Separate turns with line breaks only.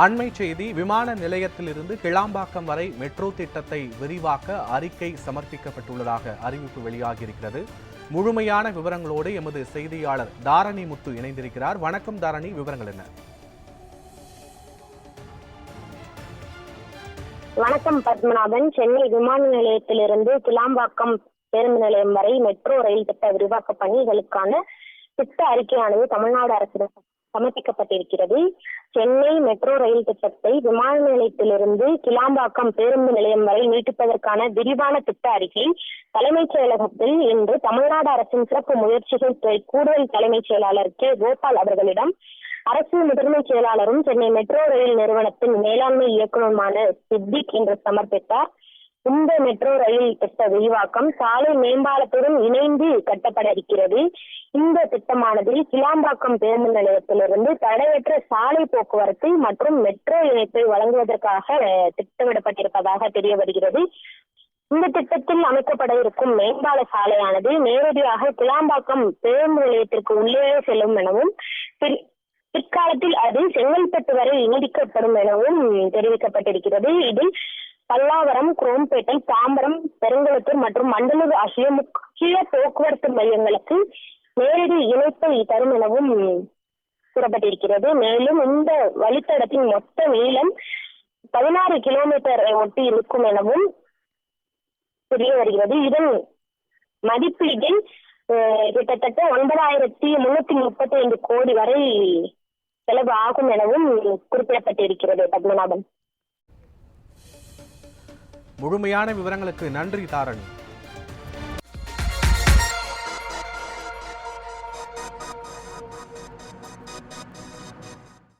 அண்மை செய்தி, விமான நிலையத்திலிருந்து கிளாம்பாக்கம் வரை மெட்ரோ திட்டத்தை விரிவாக்க அறிக்கை சமர்ப்பிக்கப்பட்டுள்ளதாக அறிவிப்பு வெளியாகியிருக்கிறது. முழுமையான விவரங்களோடு எமது செய்தியாளர் தாரணி முத்து இணைந்திருக்கிறார். வணக்கம் தாரணி, விவரங்கள் என்ன?
வணக்கம் பத்மநாபன். சென்னை விமான நிலையத்திலிருந்து கிளாம்பாக்கம் பேருந்து நிலையம் வரை மெட்ரோ ரயில் திட்ட விரிவாக்க பணிகளுக்கான திட்ட அறிக்கையானது தமிழ்நாடு அரசிடம் சமர்ப்பிக்கப்பட்டிருக்கிறது. சென்னை மெட்ரோ ரயில் திட்டத்தை விமான நிலையத்திலிருந்து கிளாம்பாக்கம் பேருந்து நிலையம் வரை நீட்டிப்பதற்கான விரிவான திட்ட அறிக்கை தலைமைச் செயலகத்தில் இன்று தமிழ்நாடு அரசின் சிறப்பு முயற்சிகள் துறை கூடுதல் தலைமைச் செயலாளர் கே கோபால் அவர்களிடம் அரசு முதன்மை செயலாளரும் சென்னை மெட்ரோ ரயில் நிறுவனத்தின் மேலாண்மை இயக்குநருமான சித்திக் என்று சமர்ப்பித்தார். இந்த மெட்ரோ ரயில் திட்ட விரிவாக்கம் சாலை மேம்பாலத்துடன் இணைந்து கட்டப்பட இருக்கிறது. இந்த திட்டமானது கிளாம்பாக்கம் பேருந்து நிலையத்திலிருந்து தடையற்ற சாலை போக்குவரத்து மற்றும் மெட்ரோ இணைப்பை வழங்குவதற்காக திட்டமிடப்பட்டிருப்பதாக தெரிய வருகிறது. இந்த திட்டத்தில் அமைக்கப்பட இருக்கும் மேம்பால சாலையானது நேரடியாக கிளாம்பாக்கம் பேருந்து நிலையத்திற்கு உள்ளே செல்லும் எனவும் பிற்காலத்தில் அது செங்கல்பட்டு வரை நீடிக்கப்படும் எனவும் தெரிவிக்கப்பட்டிருக்கிறது. இதில் பல்லாவரம், குரோம்பேட்டை, தாம்பரம், பெருங்குளத்தூர் மற்றும் மண்டலூர் ஆகிய முக்கிய போக்குவரத்து மையங்களுக்கு நேரடி இணைப்பை தரும் எனவும் கூறப்பட்டிருக்கிறது. மேலும் இந்த வழித்தடத்தின் மொத்த நீளம் 16 கிலோமீட்டர் ஒட்டி இருக்கும் எனவும் தெரிய வருகிறது. இதன் மதிப்பீட்டில் கிட்டத்தட்ட 9,335 கோடி வரை செலவு ஆகும் எனவும் குறிப்பிடப்பட்டிருக்கிறது. பத்மநாபன்,
முழுமையான விவரங்களுக்கு நன்றி தாரணி.